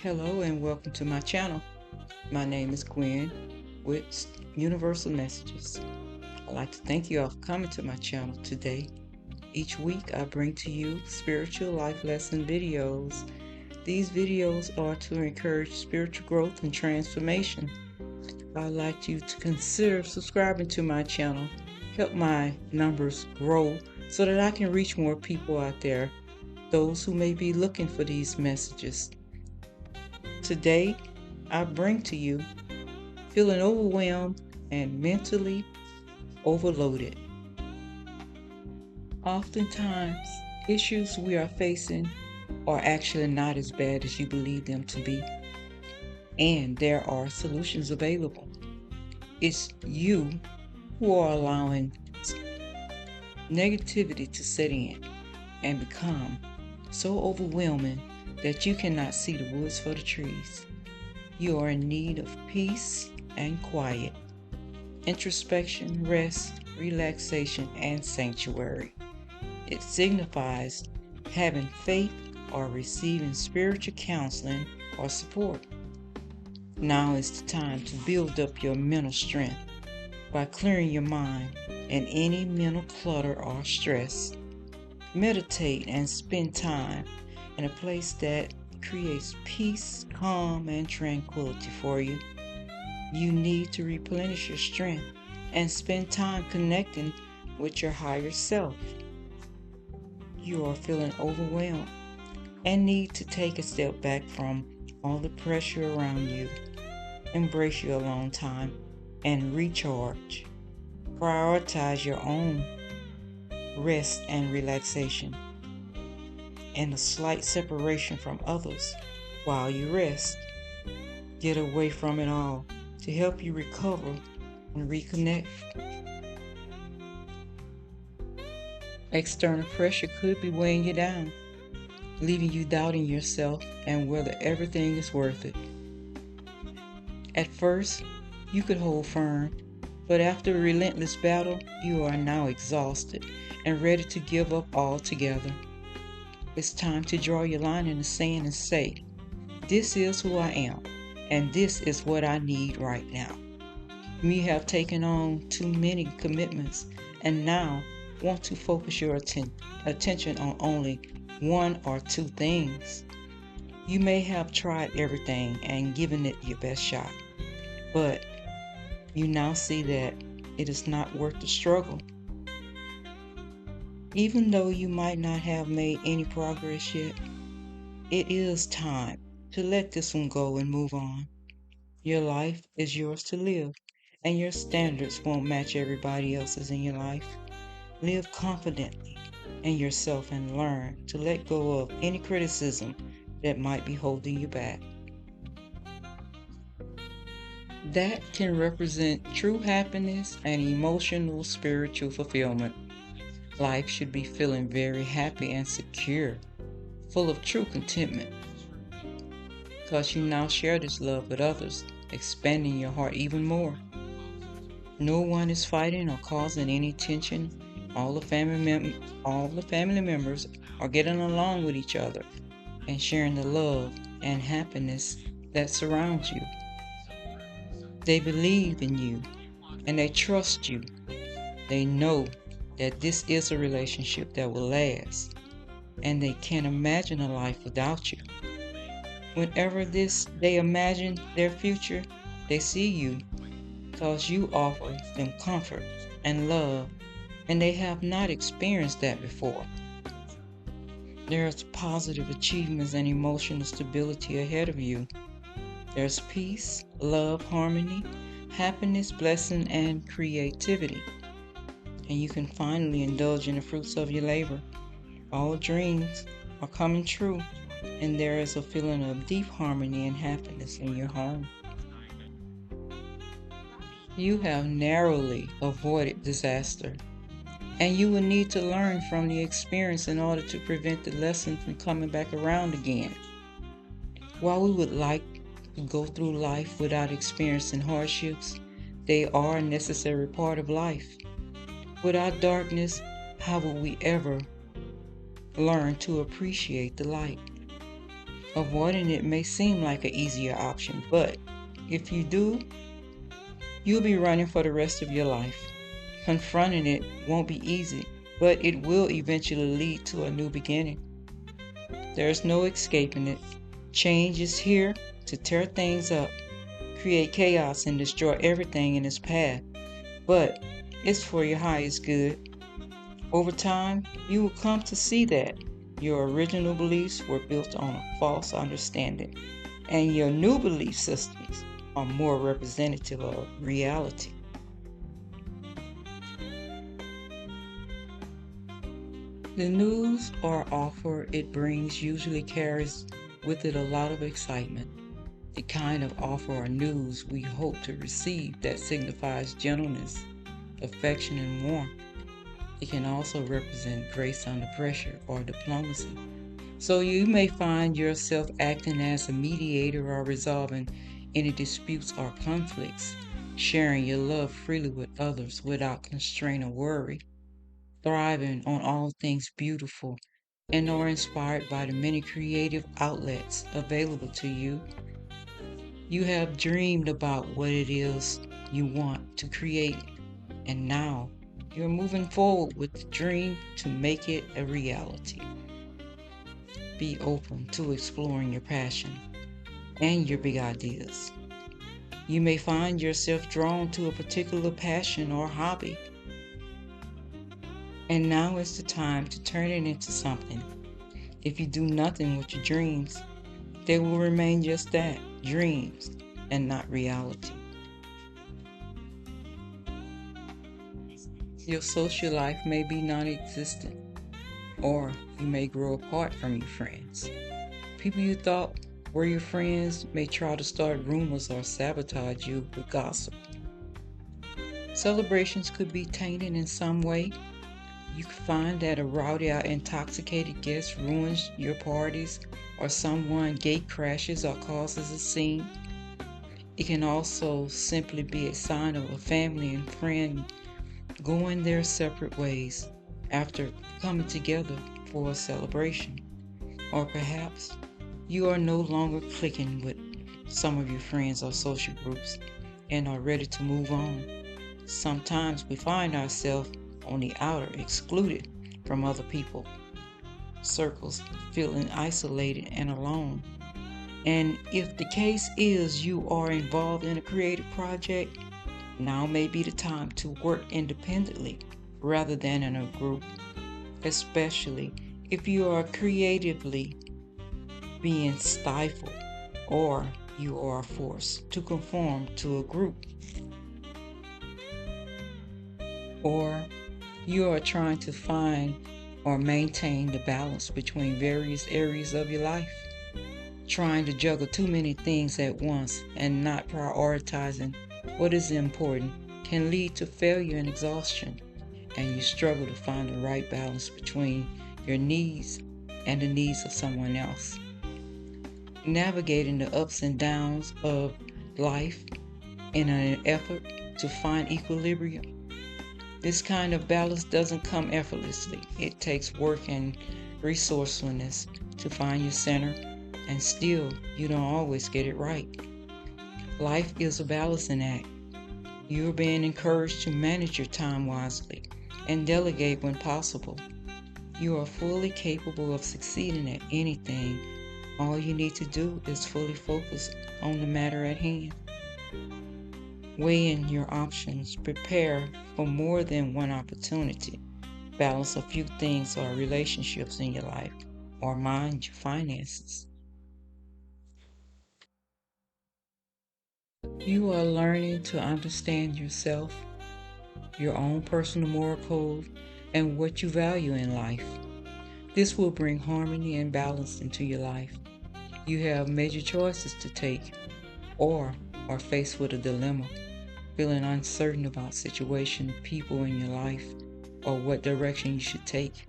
Hello and welcome to my channel. My name is Gwen with Universal Messages. I'd like to thank you all for coming to my channel today. Each week I bring to you spiritual life lesson videos. These videos are to encourage spiritual growth and transformation. I'd like you to consider subscribing to my channel, help my numbers grow so that I can reach more people out there, those who may be looking for these messages. Today, I bring to you feeling overwhelmed and mentally overloaded. Oftentimes, issues we are facing are actually not as bad as you believe them to be, and there are solutions available. It's you who are allowing negativity to set in and become so overwhelming that you cannot see the woods for the trees. You are in need of peace and quiet, introspection, rest, relaxation, and sanctuary. It signifies having faith or receiving spiritual counseling or support. Now is the time to build up your mental strength by clearing your mind and any mental clutter or stress. Meditate and spend time in a place that creates peace, calm, and tranquility for you. You need to replenish your strength and spend time connecting with your higher self. You are feeling overwhelmed and need to take a step back from all the pressure around you. Embrace your alone time and recharge. Prioritize your own rest and relaxation and a slight separation from others while you rest. Get away from it all to help you recover and reconnect. External pressure could be weighing you down, leaving you doubting yourself and whether everything is worth it. At first, you could hold firm, but after a relentless battle, you are now exhausted and ready to give up altogether. It's time to draw your line in the sand and say, "This is who I am, and this is what I need right now." You have taken on too many commitments and now want to focus your attention on only one or two things. You may have tried everything and given it your best shot, but you now see that it is not worth the struggle. Even though you might not have made any progress yet, it is time to let this one go and move on. Your life is yours to live, and your standards won't match everybody else's in your life. Live confidently in yourself and learn to let go of any criticism that might be holding you back. That can represent true happiness and emotional spiritual fulfillment. Life should be feeling very happy and secure, full of true contentment, because you now share this love with others, expanding your heart even more. No one is fighting or causing any tension. All the family members are getting along with each other and sharing the love and happiness that surrounds you. They believe in you and they trust you. They know that this is a relationship that will last, and they can't imagine a life without you. Whenever they imagine their future, they see you because you offer them comfort and love, and they have not experienced that before. There's positive achievements and emotional stability ahead of you. There's peace, love, harmony, happiness, blessing, and creativity. And you can finally indulge in the fruits of your labor. All dreams are coming true, and there is a feeling of deep harmony and happiness in your home. You have narrowly avoided disaster, and you will need to learn from the experience in order to prevent the lesson from coming back around again. While we would like to go through life without experiencing hardships, they are a necessary part of life. Without darkness, how will we ever learn to appreciate the light? Avoiding it may seem like an easier option, but if you do, you'll be running for the rest of your life. Confronting it won't be easy, but it will eventually lead to a new beginning. There's no escaping it. Change is here to tear things up, create chaos, and destroy everything in its path, but it's for your highest good. Over time, you will come to see that your original beliefs were built on a false understanding, and your new belief systems are more representative of reality. The news or offer it brings usually carries with it a lot of excitement. The kind of offer or news we hope to receive that signifies gentleness, affection, and warmth. It can also represent grace under pressure or diplomacy. So you may find yourself acting as a mediator or resolving any disputes or conflicts, sharing your love freely with others without constraint or worry, thriving on all things beautiful, and are inspired by the many creative outlets available to you. You have dreamed about what it is you want to create, and now you're moving forward with the dream to make it a reality. Be open to exploring your passion and your big ideas. You may find yourself drawn to a particular passion or hobby, and now is the time to turn it into something. If you do nothing with your dreams, they will remain just that, dreams, and not reality. Your social life may be non existent, or you may grow apart from your friends. People you thought were your friends may try to start rumors or sabotage you with gossip. Celebrations could be tainted in some way. You could find that a rowdy or intoxicated guest ruins your parties, or someone gate crashes or causes a scene. It can also simply be a sign of a family and friend going their separate ways after coming together for a celebration. Or perhaps you are no longer clicking with some of your friends or social groups and are ready to move on. Sometimes we find ourselves on the outer, excluded from other people, circles, feeling isolated and alone. And if the case is you are involved in a creative project, now may be the time to work independently rather than in a group, especially if you are creatively being stifled or you are forced to conform to a group, or you are trying to find or maintain the balance between various areas of your life. Trying to juggle too many things at once and not prioritizing what is important can lead to failure and exhaustion, and you struggle to find the right balance between your needs and the needs of someone else. Navigating the ups and downs of life in an effort to find equilibrium. This kind of balance doesn't come effortlessly. It takes work and resourcefulness to find your center, and still, you don't always get it right. Life is a balancing act. You're being encouraged to manage your time wisely and delegate when possible. You are fully capable of succeeding at anything. All you need to do is fully focus on the matter at hand. Weigh in your options, prepare for more than one opportunity, balance a few things or relationships in your life, or mind your finances. You are learning to understand yourself, your own personal moral code, and what you value in life. This will bring harmony and balance into your life. You have major choices to take, or are faced with a dilemma, feeling uncertain about situation, people in your life, or what direction you should take.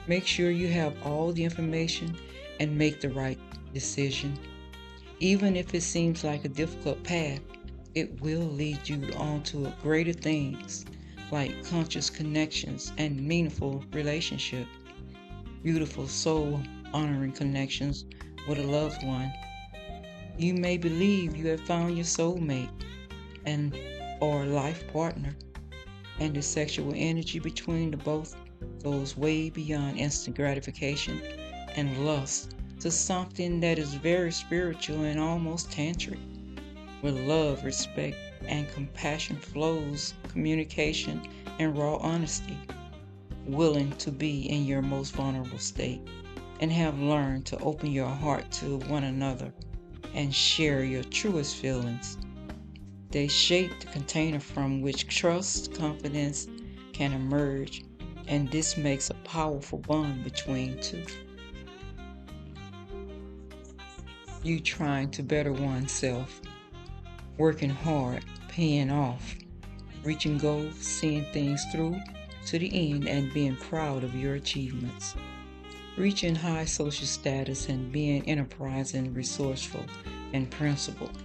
Make sure you have all the information and make the right decision. Even if it seems like a difficult path, it will lead you on to greater things like conscious connections and meaningful relationships. Beautiful soul honoring connections with a loved one. You may believe you have found your soulmate and or life partner, and the sexual energy between the both goes way beyond instant gratification and lust to something that is very spiritual and almost tantric, where love, respect, and compassion flows, communication, and raw honesty, willing to be in your most vulnerable state, and have learned to open your heart to one another and share your truest feelings. They shape the container from which trust, confidence can emerge, and this makes a powerful bond between two. You trying to better oneself, working hard, paying off, reaching goals, seeing things through to the end, and being proud of your achievements. Reaching high social status and being enterprising, resourceful, and principled.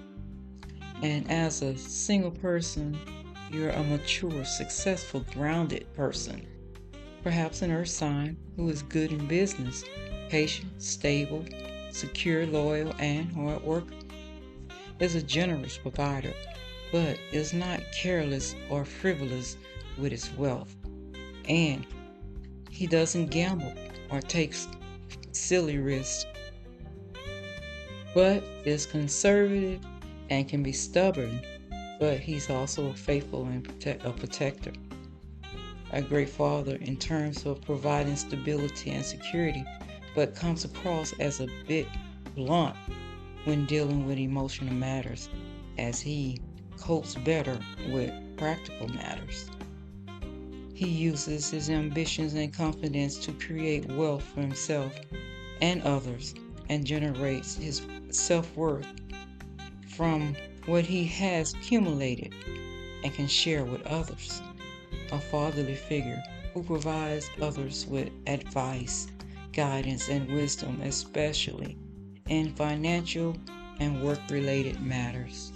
And as a single person, you're a mature, successful, grounded person. Perhaps an earth sign who is good in business, patient, stable, secure, loyal, and hard worker. Is a generous provider, but is not careless or frivolous with his wealth. And he doesn't gamble or takes silly risks, but is conservative and can be stubborn, but he's also a faithful and a protector. A great father in terms of providing stability and security, but comes across as a bit blunt when dealing with emotional matters, as he copes better with practical matters. He uses his ambitions and confidence to create wealth for himself and others and generates his self-worth from what he has accumulated and can share with others. A fatherly figure who provides others with advice, guidance, and wisdom, especially in financial and work-related matters,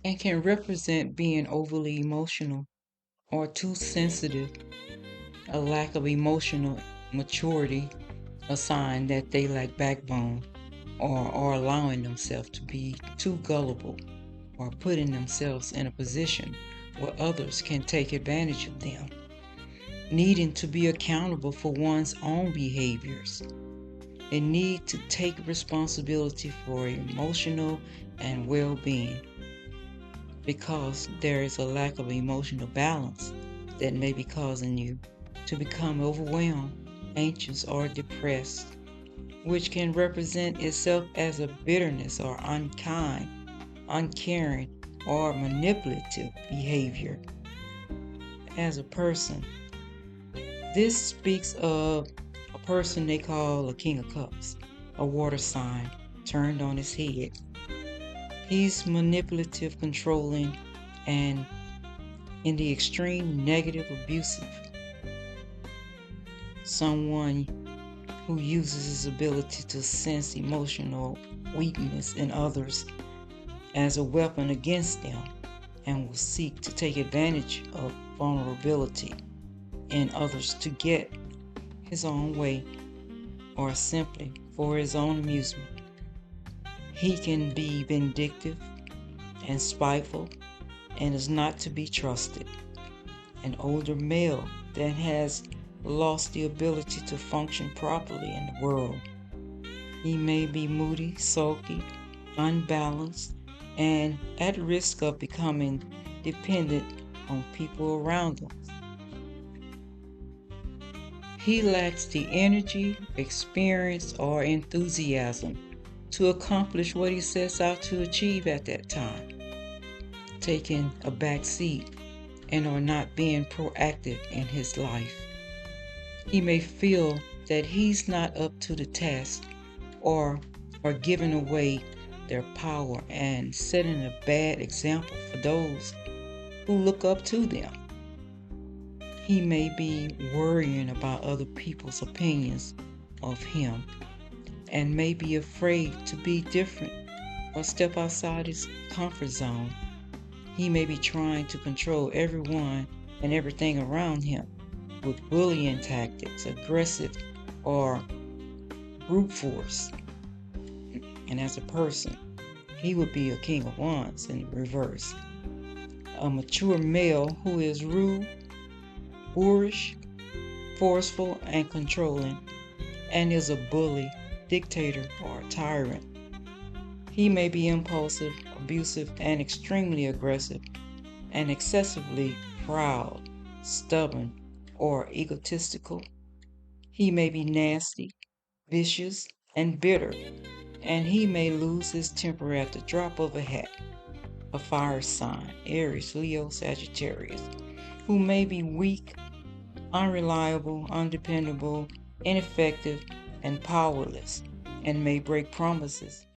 and can represent being overly emotional or too sensitive, a lack of emotional maturity, a sign that they lack backbone, or are allowing themselves to be too gullible, or putting themselves in a position where others can take advantage of them, needing to be accountable for one's own behaviors, a need to take responsibility for emotional and well-being, because there is a lack of emotional balance that may be causing you to become overwhelmed, anxious, or depressed, which can represent itself as a bitterness or unkind, uncaring, or manipulative behavior. As a person, this speaks of a person they call a King of Cups, a water sign turned on his head. He's manipulative, controlling, and in the extreme negative, abusive. Someone who uses his ability to sense emotional weakness in others as a weapon against them and will seek to take advantage of vulnerability in others to get his own way or simply for his own amusement. He can be vindictive and spiteful and is not to be trusted. An older male that has lost the ability to function properly in the world. He may be moody, sulky, unbalanced, and at risk of becoming dependent on people around him. He lacks the energy, experience, or enthusiasm to accomplish what he sets out to achieve at that time, taking a back seat and or not being proactive in his life. He may feel that he's not up to the task or are giving away their power and setting a bad example for those who look up to them. He may be worrying about other people's opinions of him and may be afraid to be different or step outside his comfort zone. He may be trying to control everyone and everything around him with bullying tactics, aggressive or brute force. And as a person, he would be a King of Wands in reverse. A mature male who is rude, boorish, forceful, and controlling, and is a bully, dictator, or tyrant. He may be impulsive, abusive, and extremely aggressive, and excessively proud, stubborn, or egotistical. He may be nasty, vicious, and bitter, and he may lose his temper at the drop of a hat. A fire sign, Aries, Leo, Sagittarius, who may be weak, unreliable, undependable, ineffective, and powerless, and may break promises